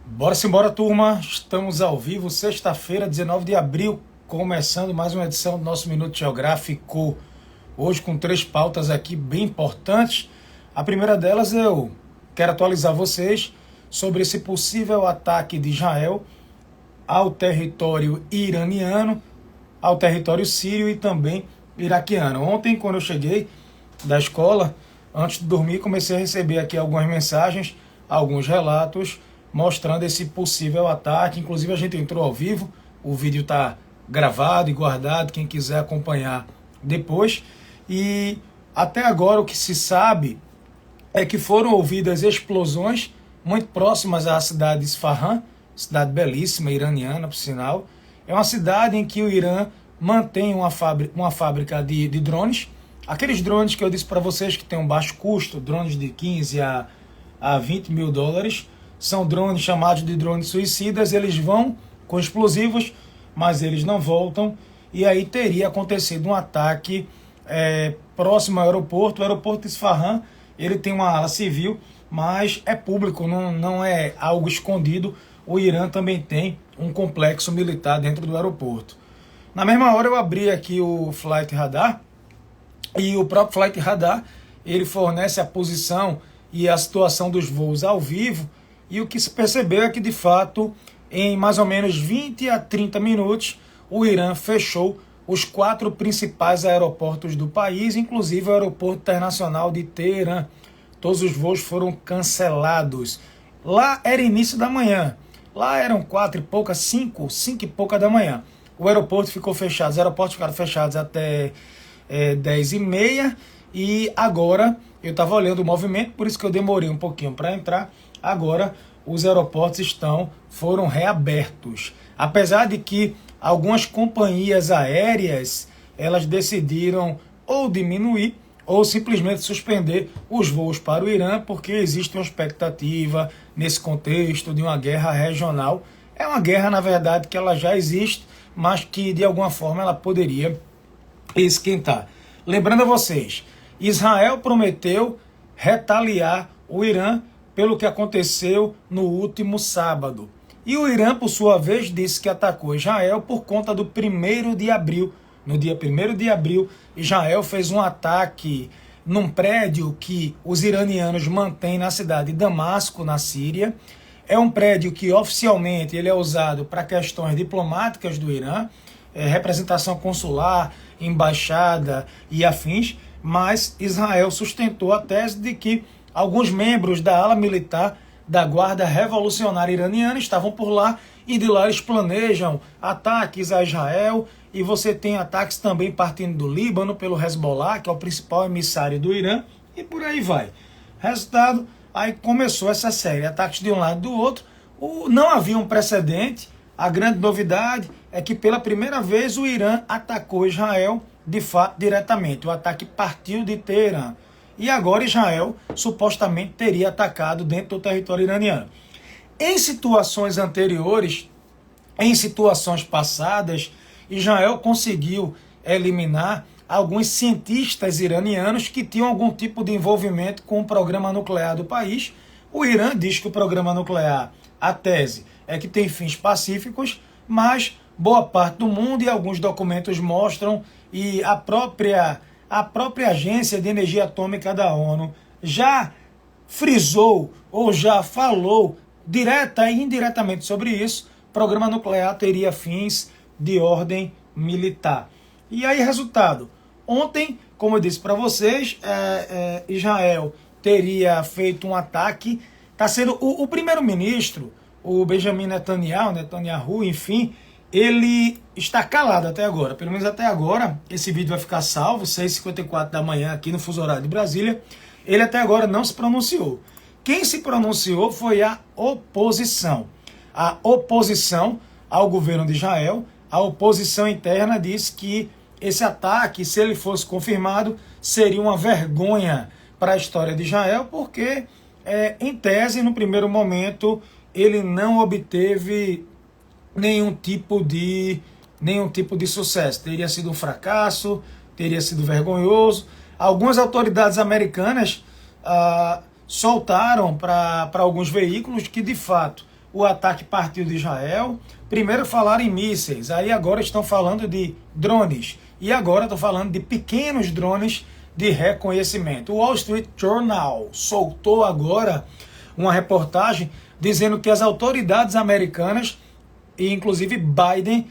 Bora simbora, turma. Estamos ao vivo, sexta-feira, 19 de abril, começando mais uma edição do nosso Minuto Geográfico. Hoje com três pautas aqui bem importantes. A primeira delas eu quero atualizar vocês sobre esse possível ataque de Israel ao território iraniano, ao território sírio e também iraquiano. Ontem, quando eu cheguei da escola, antes de dormir, comecei a receber aqui algumas mensagens, alguns relatos mostrando esse possível ataque. Inclusive a gente entrou ao vivo, o vídeo está gravado e guardado, quem quiser acompanhar depois. E até agora o que se sabe é que foram ouvidas explosões muito próximas à cidade de Isfahan, cidade belíssima, iraniana, por sinal. É uma cidade em que o Irã mantém uma fábrica de drones, aqueles drones que eu disse para vocês que tem um baixo custo, drones de 15 a 20 mil dólares, são drones chamados de drones suicidas. Eles vão com explosivos, mas eles não voltam, e aí teria acontecido um ataque próximo ao aeroporto. O aeroporto de Isfahan, ele tem uma ala civil, mas é público, não é algo escondido. O Irã também tem um complexo militar dentro do aeroporto. Na mesma hora eu abri aqui o Flight Radar, e o próprio Flight Radar, ele fornece a posição e a situação dos voos ao vivo, e o que se percebeu é que, de fato, em mais ou menos 20 a 30 minutos, o Irã fechou os 4 principais aeroportos do país, inclusive o aeroporto internacional de Teherã. Todos os voos foram cancelados. Lá era início da manhã, lá eram 4 e pouca, 5 e pouca da manhã. O aeroporto ficou fechado, os aeroportos ficaram fechados até 10h30, e agora eu estava olhando o movimento, por isso que eu demorei um pouquinho para entrar. Agora os aeroportos foram reabertos, apesar de que algumas companhias aéreas elas decidiram ou diminuir ou simplesmente suspender os voos para o Irã, porque existe uma expectativa nesse contexto de uma guerra regional. É uma guerra, na verdade, que ela já existe, mas que de alguma forma ela poderia esquentar. Lembrando a vocês, Israel prometeu retaliar o Irã pelo que aconteceu no último sábado. E o Irã, por sua vez, disse que atacou Israel por conta do 1º de abril. No dia 1º de abril, Israel fez um ataque num prédio que os iranianos mantêm na cidade de Damasco, na Síria. É um prédio que oficialmente ele é usado para questões diplomáticas do Irã, representação consular, embaixada e afins, mas Israel sustentou a tese de que alguns membros da ala militar da Guarda Revolucionária Iraniana estavam por lá, e de lá eles planejam ataques a Israel, e você tem ataques também partindo do Líbano pelo Hezbollah, que é o principal emissário do Irã, e por aí vai. Resultado, aí começou essa série, ataques de um lado e do outro. Não havia um precedente. A grande novidade é que pela primeira vez o Irã atacou Israel de fato diretamente. O ataque partiu de Teherã. E agora Israel supostamente teria atacado dentro do território iraniano. Em situações anteriores, em situações passadas, Israel conseguiu eliminar alguns cientistas iranianos que tinham algum tipo de envolvimento com o programa nuclear do país. O Irã diz que o programa nuclear, a tese, é que tem fins pacíficos, mas boa parte do mundo e alguns documentos mostram, e a própria Agência de Energia Atômica da ONU já frisou ou já falou direta e indiretamente sobre isso. O programa nuclear teria fins de ordem militar. E aí, resultado, ontem, como eu disse para vocês, Israel teria feito um ataque. Está sendo o primeiro-ministro, o Benjamin Netanyahu, enfim, ele está calado até agora. Pelo menos até agora, esse vídeo vai ficar salvo, 6h54 da manhã, aqui no fuso horário de Brasília. Ele até agora não se pronunciou. Quem se pronunciou foi a oposição. A oposição ao governo de Israel, a oposição interna, disse que esse ataque, se ele fosse confirmado, seria uma vergonha para a história de Israel, porque, em tese, no primeiro momento, ele não obteve nenhum tipo de sucesso. Teria sido um fracasso, teria sido vergonhoso. Algumas autoridades americanas soltaram para alguns veículos que, de fato, o ataque partiu de Israel. Primeiro falaram em mísseis, aí agora estão falando de drones. E agora estão falando de pequenos drones de reconhecimento. O Wall Street Journal soltou agora uma reportagem dizendo que as autoridades americanas, e inclusive Biden,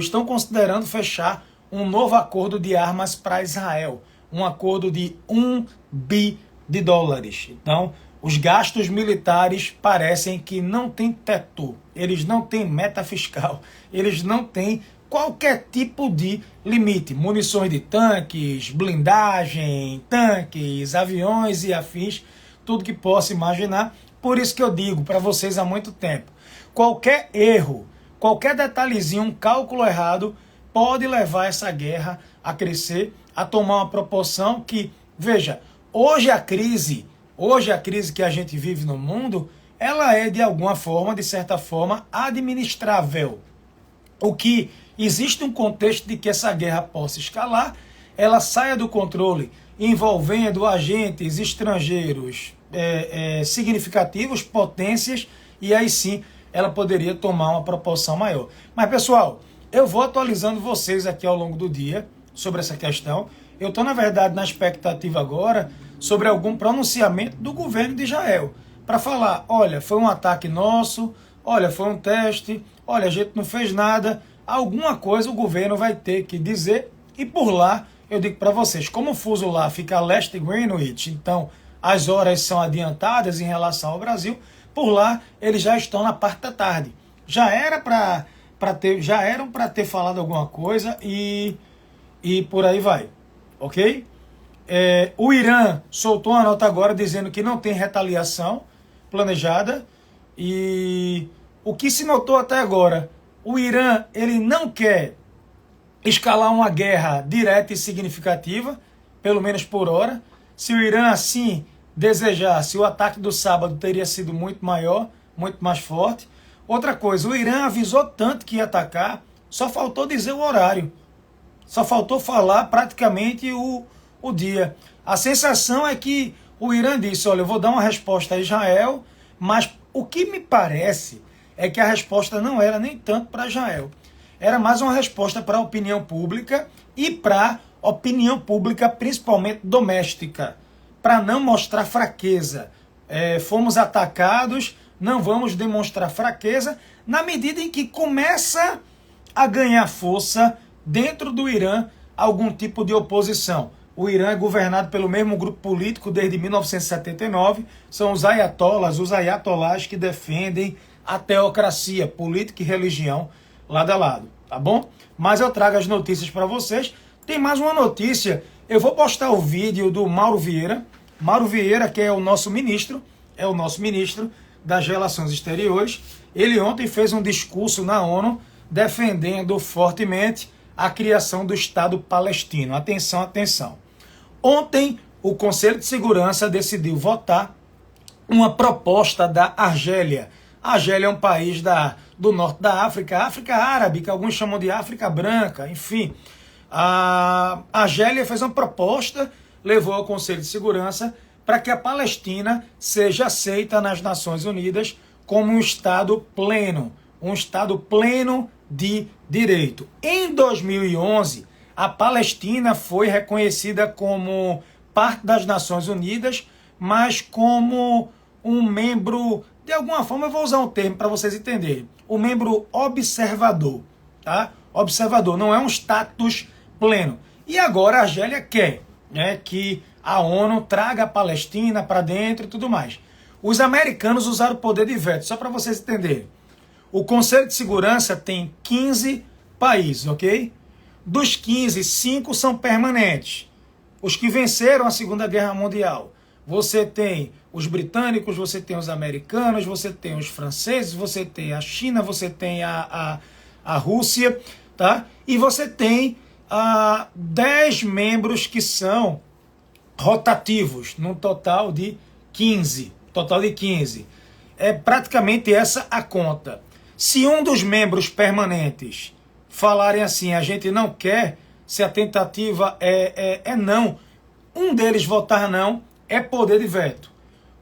estão considerando fechar um novo acordo de armas para Israel. Um acordo de 1 bi de dólares. Então, os gastos militares parecem que não têm teto, eles não têm meta fiscal, eles não têm qualquer tipo de limite. Munições de tanques, blindagem, tanques, aviões e afins, tudo que possa imaginar. Por isso que eu digo para vocês há muito tempo, qualquer erro, qualquer detalhezinho, um cálculo errado, pode levar essa guerra a crescer, a tomar uma proporção que, veja, hoje a crise que a gente vive no mundo, ela é de alguma forma, de certa forma, administrável. O que existe um contexto de que essa guerra possa escalar, ela saia do controle, envolvendo agentes estrangeiros significativos, potências, e aí sim ela poderia tomar uma proporção maior. Mas, pessoal, eu vou atualizando vocês aqui ao longo do dia sobre essa questão. Eu estou, na verdade, na expectativa agora sobre algum pronunciamento do governo de Israel, para falar, olha, foi um ataque nosso, olha, foi um teste, olha, a gente não fez nada, alguma coisa o governo vai ter que dizer, e por lá, eu digo para vocês, como o fuso lá fica a leste de Greenwich, então as horas são adiantadas em relação ao Brasil, por lá eles já estão na parte da tarde. Já eram para ter falado alguma coisa e por aí vai, ok? O Irã soltou uma nota agora dizendo que não tem retaliação planejada, e o que se notou até agora, o Irã ele não quer escalar uma guerra direta e significativa, pelo menos por hora. Se o Irã assim desejasse, o ataque do sábado teria sido muito maior, muito mais forte. Outra coisa, o Irã avisou tanto que ia atacar, só faltou dizer o horário, só faltou falar praticamente o dia. A sensação é que o Irã disse, olha, eu vou dar uma resposta a Israel, mas o que me parece é que a resposta não era nem tanto para Israel. Era mais uma resposta para a opinião pública e para a opinião pública principalmente doméstica, para não mostrar fraqueza. Fomos atacados, não vamos demonstrar fraqueza, na medida em que começa a ganhar força dentro do Irã algum tipo de oposição. O Irã é governado pelo mesmo grupo político desde 1979, são os ayatolás que defendem a teocracia, política e religião, lado a lado, tá bom? Mas eu trago as notícias para vocês. Tem mais uma notícia, eu vou postar o vídeo do Mauro Vieira, que é o nosso ministro das Relações Exteriores. Ele ontem fez um discurso na ONU defendendo fortemente a criação do Estado palestino. Atenção, atenção. Ontem, o Conselho de Segurança decidiu votar uma proposta da Argélia. A Argélia é um país do norte da África, África árabe, que alguns chamam de África branca, enfim. A Argélia fez uma proposta, levou ao Conselho de Segurança para que a Palestina seja aceita nas Nações Unidas como um Estado pleno de direito. Em 2011, a Palestina foi reconhecida como parte das Nações Unidas, mas como um membro, de alguma forma, eu vou usar um termo para vocês entenderem, um membro observador, tá? Observador, não é um status pleno. E agora a Argélia quer, né, que a ONU traga a Palestina para dentro e tudo mais. Os americanos usaram o poder de veto, só para vocês entenderem. O Conselho de Segurança tem 15 países, ok? Dos 15, 5 são permanentes. Os que venceram a Segunda Guerra Mundial. Você tem os britânicos, você tem os americanos, você tem os franceses, você tem a China, você tem a Rússia, tá? E você tem 10 membros que são rotativos, num total de 15. É praticamente essa a conta. Se um dos membros permanentes falarem assim, a gente não quer, se a tentativa é não, um deles votar não, é poder de veto.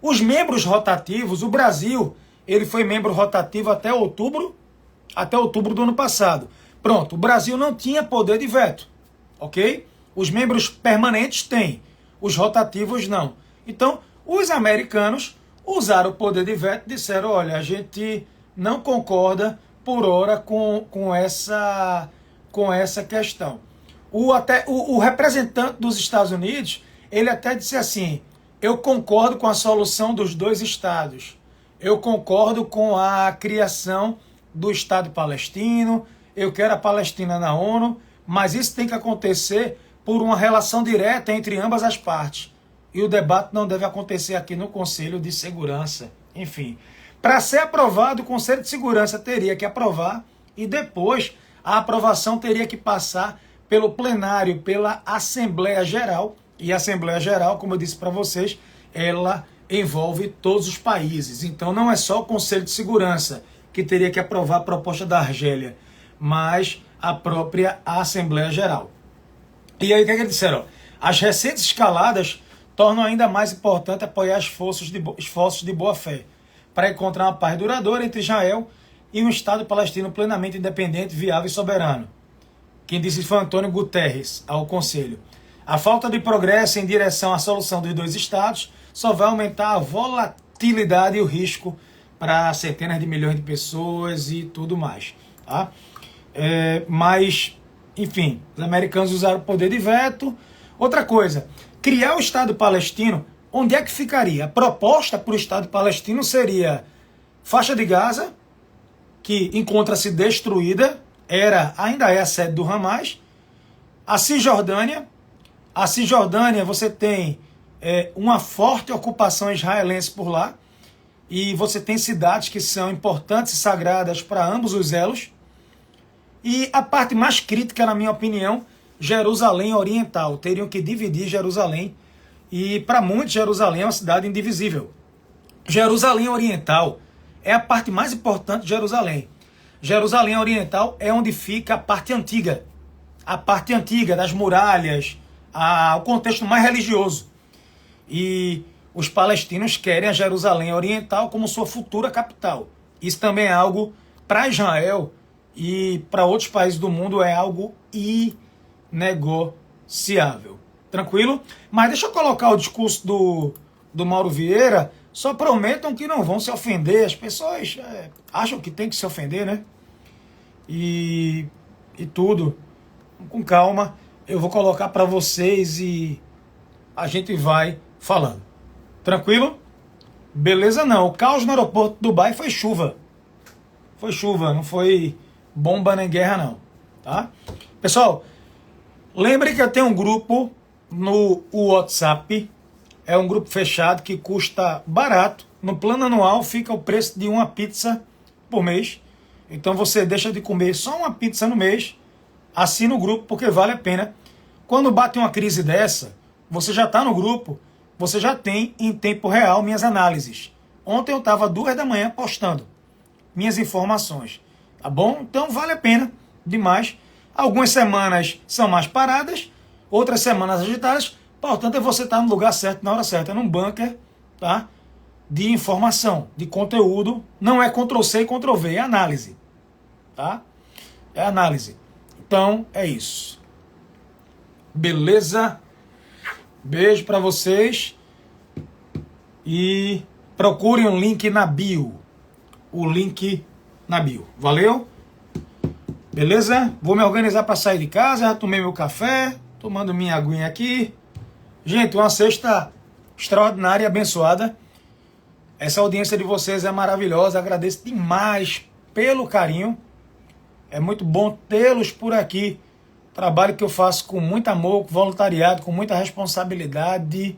Os membros rotativos, o Brasil, ele foi membro rotativo até outubro do ano passado. Pronto, o Brasil não tinha poder de veto, ok? Os membros permanentes têm, os rotativos não. Então, os americanos usaram o poder de veto e disseram, olha, a gente não concorda por hora com essa questão. O representante dos Estados Unidos, ele até disse assim, eu concordo com a solução dos dois estados, eu concordo com a criação do Estado palestino, eu quero a Palestina na ONU, mas isso tem que acontecer por uma relação direta entre ambas as partes. E o debate não deve acontecer aqui no Conselho de Segurança. Enfim, para ser aprovado, o Conselho de Segurança teria que aprovar e depois a aprovação teria que passar pelo plenário, pela Assembleia Geral. E a Assembleia Geral, como eu disse para vocês, ela envolve todos os países. Então não é só o Conselho de Segurança que teria que aprovar a proposta da Argélia, mas a própria Assembleia Geral. E aí o que eles disseram? As recentes escaladas tornam ainda mais importante apoiar esforços de boa-fé para encontrar uma paz duradoura entre Israel e um Estado palestino plenamente independente, viável e soberano. Quem disse foi Antônio Guterres ao Conselho. A falta de progresso em direção à solução dos dois Estados só vai aumentar a volatilidade e o risco para centenas de milhões de pessoas e tudo mais. Tá? Mas, enfim, os americanos usaram o poder de veto. Outra coisa, criar o Estado palestino, onde é que ficaria? A proposta para o Estado palestino seria faixa de Gaza, que encontra-se destruída, ainda é a sede do Hamas, a Cisjordânia. A Cisjordânia, você tem uma forte ocupação israelense por lá, e você tem cidades que são importantes e sagradas para ambos os elos. E a parte mais crítica, na minha opinião, Jerusalém Oriental. Teriam que dividir Jerusalém, e para muitos Jerusalém é uma cidade indivisível. Jerusalém Oriental é a parte mais importante de Jerusalém. Jerusalém Oriental é onde fica a parte antiga das muralhas, o contexto mais religioso. E os palestinos querem a Jerusalém Oriental como sua futura capital. Isso também é algo, para Israel e para outros países do mundo, é algo inegociável. Tranquilo? Mas deixa eu colocar o discurso do Mauro Vieira. Só prometam que não vão se ofender. As pessoas acham que tem que se ofender, né? E tudo. Com calma. Eu vou colocar para vocês e a gente vai falando. Tranquilo? Beleza não. O caos no aeroporto de Dubai foi chuva. Foi chuva, não foi bomba nem guerra não. Tá? Pessoal, lembre que eu tenho um grupo no WhatsApp. É um grupo fechado que custa barato. No plano anual fica o preço de uma pizza por mês. Então você deixa de comer só uma pizza no mês. Assina o grupo porque vale a pena. Quando bate uma crise dessa, você já está no grupo. Você já tem em tempo real minhas análises. Ontem eu estava 2 da manhã postando minhas informações. Tá bom? Então vale a pena demais. Algumas semanas são mais paradas. Outras semanas agitadas. Portanto, é você estar no lugar certo, na hora certa, num bunker, tá? De informação, de conteúdo. Não é Ctrl+C e Ctrl+V, é análise. Tá? É análise. Então, é isso. Beleza? Beijo para vocês. E procurem o link na bio. O link na bio. Valeu? Beleza? Vou me organizar para sair de casa. Já tomei meu café. Tomando minha aguinha aqui. Gente, uma sexta extraordinária e abençoada. Essa audiência de vocês é maravilhosa. Agradeço demais pelo carinho. É muito bom tê-los por aqui. Trabalho que eu faço com muito amor, com voluntariado, com muita responsabilidade.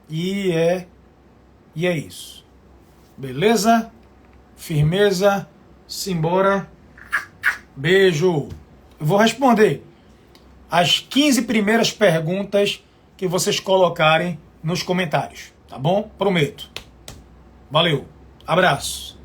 E é isso. Beleza? Firmeza. Simbora. Beijo. Eu vou responder as 15 primeiras perguntas que vocês colocarem nos comentários, tá bom? Prometo. Valeu. Abraço.